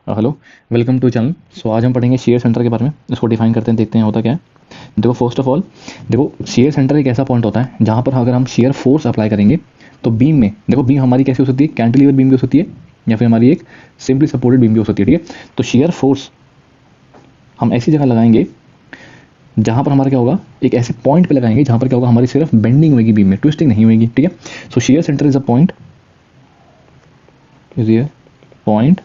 Hello, welcome to channel. So आज हम पढ़ेंगे शेयर सेंटर के बारे में। इसको डिफाइन करते हैं, देखते हैं होता क्या है। देखो, फर्स्ट ऑफ ऑल देखो, शेयर सेंटर एक ऐसा पॉइंट होता है जहाँ पर अगर हम शेयर फोर्स अप्लाई करेंगे तो बीम में, देखो बीम हमारी कैसी हो सकती है, कैंटिलीवर बीम भी हो सकती है या फिर हमारी एक सिंपली सपोर्टेड बीम भी हो सकती है। ठीक है, तो शेयर फोर्स हम ऐसी जगह लगाएंगे जहाँ पर हमारा क्या होगा, एक ऐसे पॉइंट पे लगाएंगे जहाँ पर क्या होगा, हमारी सिर्फ बेंडिंग होगी, बीम में ट्विस्टिंग नहीं होगी। ठीक है, सो share centre is a point, is a point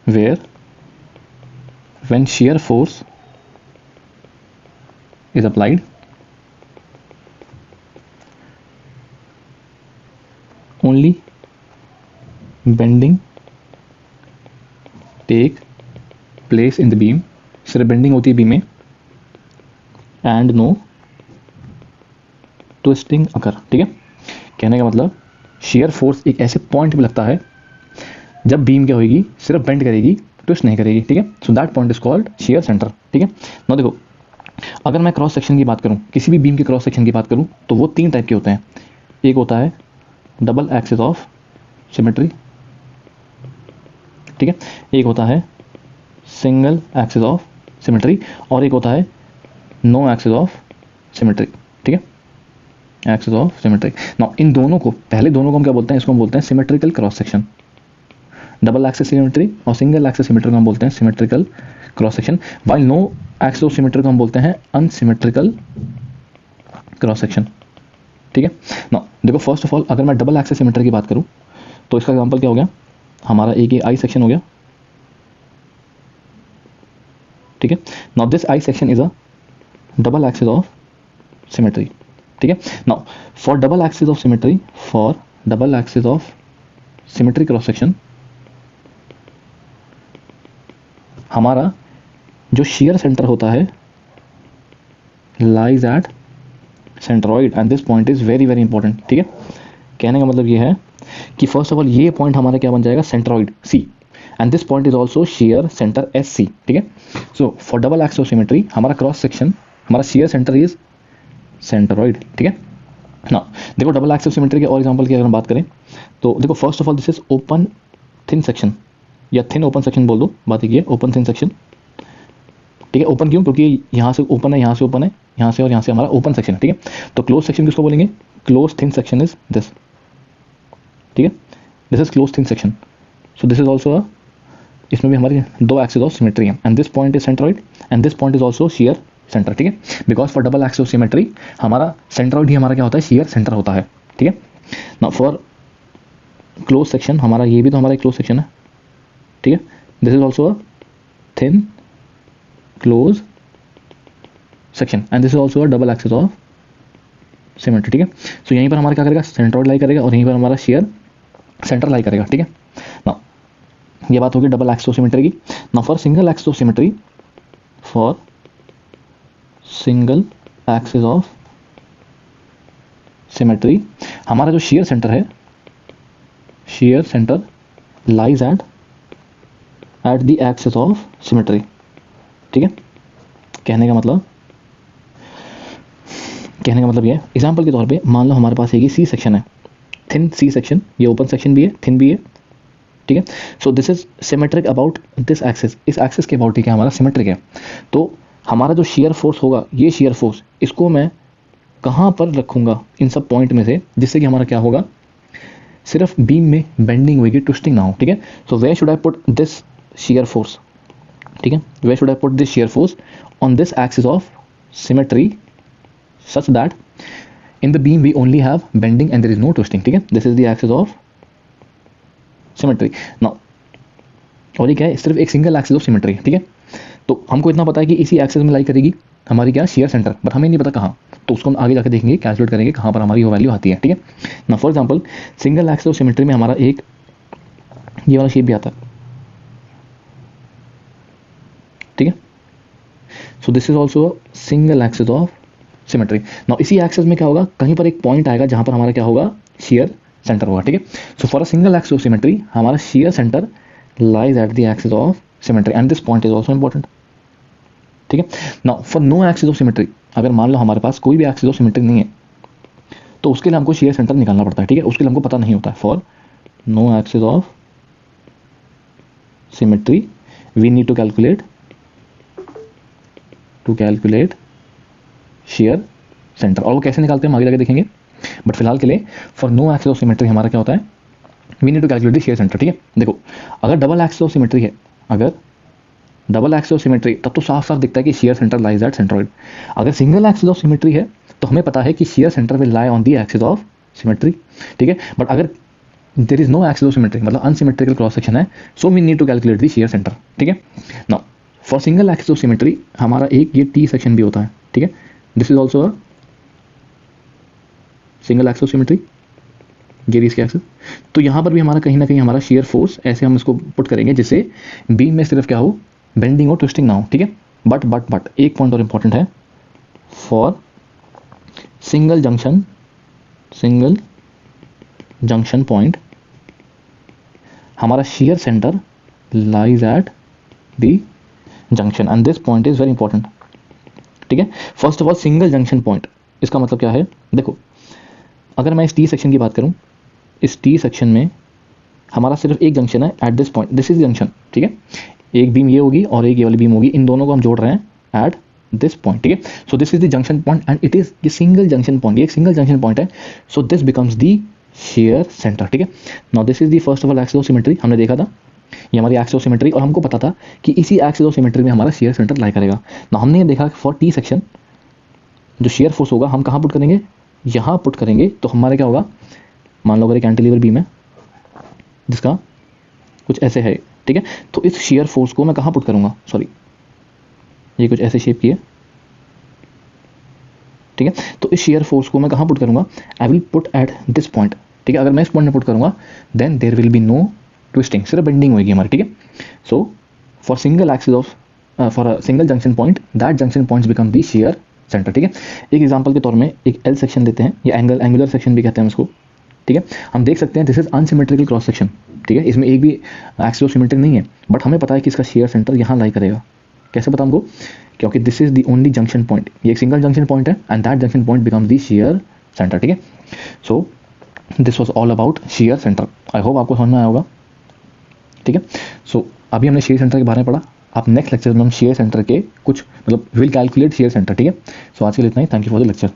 where when shear force is applied, only bending take place in the beam, सिर्फ बेंडिंग होती है बीम में, एंड नो ट्विस्टिंग अकर। ठीक है, कहने का मतलब शेयर फोर्स एक ऐसे पॉइंट पे लगता है जब बीम क्या होगी, सिर्फ बेंड करेगी, ट्विस्ट नहीं करेगी। ठीक है, so that point is called share centre. ठीक है, ना देखो, अगर मैं क्रॉस सेक्शन की बात करूं, किसी भी बीम के क्रॉस सेक्शन की बात करूं, तो वो तीन टाइप के होते हैं। एक होता है डबल एक्सिस ऑफ सिमेट्री, ठीक है, एक होता है सिंगल एक्सिस ऑफ सिमेट्री, और एक होता है नो एक्सिस ऑफ सिमेट्री। ठीक है, axis of symmetry. Now in दोनों को, पहले दोनों को हम क्या बोलते हैं, इसको हम बोलते हैं symmetrical cross section. Double axis symmetry और सिंगल एक्सिस सिमेट्री को हम बोलते हैं symmetrical cross section, while no axis of symmetry को हम बोलते हैं अनसिमेट्रिकल क्रॉस सेक्शन। ठीक है, नाउ देखो, फर्स्ट ऑफ ऑल अगर मैं डबल एक्सिस सिमेट्री की बात करूं तो इसका एग्जांपल क्या हो गया, हमारा एक ये आई सेक्शन हो गया। ठीक है, now this I section is a double axis of symmetry. ठीक है, now for double axis of symmetry, for double axis of symmetry cross section, हमारा जो शेयर सेंटर होता है lies at centroid, and this point is very very important. ठीक है, कहने का मतलब ये है कि फर्स्ट ऑफ ऑल ये पॉइंट हमारा क्या बन जाएगा, centroid C, and this point is also share centre S C. ठीक है, so for double axis of symmetry हमारा क्रॉस सेक्शन, हमारा शेयर सेंटर इज सेंट्रॉइड। ठीक है, ना देखो, डबल एक्सिस ऑफ सिमेट्री के और एग्जांपल की अगर हम बात करें तो देखो, first of all this is open thin section, या थिन ओपन सेक्शन बोल दो, बात एक ये ओपन थिन सेक्शन। ठीक है, ओपन क्यों, क्योंकि यहाँ से ओपन है, यहाँ से ओपन है, यहाँ से और यहाँ से हमारा ओपन सेक्शन है। ठीक है, तो क्लोज सेक्शन किसको बोलेंगे, close thin section is this. ठीक है, this is close thin section, so this is also, इसमें भी हमारी दो एक्सिस ऑफ सिमेट्री है, and this point is centroid and this point is also share centre. ठीक है, because for double axis of symmetry हमारा सेंट्रॉइड ही हमारा क्या होता है, शेयर सेंटर होता है। ठीक है, नाउ फॉर क्लोज सेक्शन, हमारा ये भी तो हमारा क्लोज सेक्शन है। ठीक है, this is also a thin close section and this is also a double axis of symmetry. ठीक है, सो यहीं पर हमारा क्या करेगा, सेंट्रॉइड लाई करेगा, और यहीं पर हमारा शेयर सेंटर लाई करेगा। ठीक है, नाउ ये बात होगी डबल एक्सिस ऑफ सिमेट्री की। Now for single axis of symmetry, for single axis of symmetry हमारा जो शेयर सेंटर है, share centre lies at the axis of symmetry. ठीक है, कहने का मतलब ये है, एग्जांपल के तौर पे मान लो हमारे पास एक सी सेक्शन है, थिन सी सेक्शन, ये ओपन सेक्शन भी है, थिन भी है। ठीक है, so this is symmetric about this axis, इस एक्सिस के अबाउट ठीक है हमारा सिमेट्रिक है। तो हमारा जो शेयर फोर्स होगा, ये शेयर फोर्स, इसको मैं कहाँ पर रखूंगा, इन सब पॉइंट में से, जिससे कि हमारा क्या होगा, सिर्फ बीम में बेंडिंग होगी, ट्विस्टिंग ना हो। ठीक है, so where should I put this shear force, ठीक है, where should I put this shear force on this axis of symmetry such that in the beam we only have bending and there is no twisting. ठीक है, this is the axis of symmetry. now और ये क्या है, सिर्फ एक single axis of symmetry. ठीक है, तो हमको इतना पता है कि इसी एक्सिस में लाई करेगी हमारी क्या, शेयर सेंटर, बट हमें नहीं पता कहाँ, तो उसको हम आगे जाके देखेंगे, कैलकुलेट करेंगे कहाँ पर हमारी वो वैल्यू आती है। ठीक है, ना for example single axis of symmetry में हमारा एक ये वाला शेप भी आता है। ठीक है, so this is also single axis of symmetry. Now इसी एक्सिस में क्या होगा, कहीं पर एक पॉइंट आएगा जहां पर हमारा क्या होगा, शेयर सेंटर होगा। ठीक है, so for a single axis of symmetry हमारा shear centre lies at the axis of symmetry and this point is also important. ठीक है, now for no axis of symmetry, अगर मान लो हमारे पास कोई भी एक्सिस ऑफ सिमेट्री नहीं है, तो उसके लिए हमको शेयर सेंटर निकालना पड़ता है। ठीक है, उसके लिए हमको पता नहीं होता है। For no axis of symmetry we need to calculate shear center, और वो कैसे निकालते हैं हम आगे जाके देखेंगे, बट फिलहाल के लिए for no axis of symmetry हमारा क्या होता है, we need to calculate the shear centre. ठीक है, देखो अगर डबल एक्सिस ऑफ सिमेट्री है, अगर डबल एक्सिस ऑफ सिमेट्री, तब तो साफ साफ दिखता है कि shear centre lies at centroid. अगर सिंगल एक्सिस ऑफ सिमेट्री है तो हमें पता है कि shear centre will lie on the axis of symmetry. ठीक है, बट अगर there is no axis of symmetry, मतलब अनसिमेट्रिकल क्रॉस सेक्शन है, so we need to calculate the shear centre. ठीक है, now for single axis of symmetry हमारा एक ये टी सेक्शन भी होता है। ठीक है, this is also a single axis of symmetry, ये इसके एक्सिस। तो यहाँ पर भी हमारा कहीं ना कहीं हमारा शेयर फोर्स ऐसे हम इसको पुट करेंगे जिससे बीम में सिर्फ क्या हो, बेंडिंग हो, ट्विस्टिंग ना हो। ठीक है, बट एक पॉइंट और इंपॉर्टेंट है, फॉर सिंगल जंक्शन पॉइंट हमारा shear centre lies at the junction and this point is very important. ठीक है, first of all single junction point, इसका मतलब क्या है, देखो अगर मैं इस टी सेक्शन की बात करूं, इस टी सेक्शन में हमारा सिर्फ एक जंक्शन है eight this point, this is junction. ठीक है, एक बीम ये होगी और एक ये वाली बीम होगी, इन दोनों को हम जोड़ रहे हैं एट दिस पॉइंट। ठीक है, so this is the junction point and it is the single junction point, ये एक सिंगल जंक्शन पॉइंट है, so this becomes the shear centre. ठीक है, now this is the first of all axis of symmetry, हमने देखा था ये हमारी एक्सिस ऑफ सिमेट्री, और हमको पता था कि इसी एक्सिस ऑफ सिमेट्री में हमारा शेयर सेंटर लाई करेगा। नाउ हमने ये देखा फॉर टी सेक्शन जो शेयर फोर्स होगा हम कहाँ पुट करेंगे, यहाँ पुट करेंगे, तो हमारे क्या होगा, मान लो अगर एक कैंटिलीवर बीम है जिसका कुछ ऐसे है, ठीक है, तो इस शेयर फोर्स को मैं कहाँ पुट करूंगा, सॉरी ये कुछ ऐसे शेप की है, ठीक है, तो इस शेयर फोर्स को मैं कहाँ पुट करूंगा, I will put at this point. ठीक है, अगर मैं इस पॉइंट में पुट करूंगा then there will be no twisting, सिर्फ बेंडिंग होगी हमारी। ठीक है, so for single axis of for a single junction point that junction points become the shear centre. ठीक है, एक एग्जांपल के तौर में एक एल सेक्शन देते हैं, या एंगुलर सेक्शन भी कहते हैं उसको। ठीक है, हम देख सकते हैं this is unsymmetrical cross section. ठीक है, इसमें एक भी एक्सिस ऑफ सिमेट्री नहीं है, बट हमें पता है कि इसका शेयर सेंटर यहाँ लाई करेगा। कैसे पता हमको, क्योंकि this is the only junction point, ये एक सिंगल जंक्शन पॉइंट है and that junction point becomes the shear centre. ठीक है, so this was all about share centre, I hope आपको समझ में आया होगा। ठीक है, सो अभी हमने शेयर सेंटर के बारे में पढ़ा, आप नेक्स्ट लेक्चर में हम शेयर सेंटर के कुछ मतलब विल कैलकुलेट शेयर सेंटर। ठीक है, सो आज के लिए इतना ही, thank you for the lecture.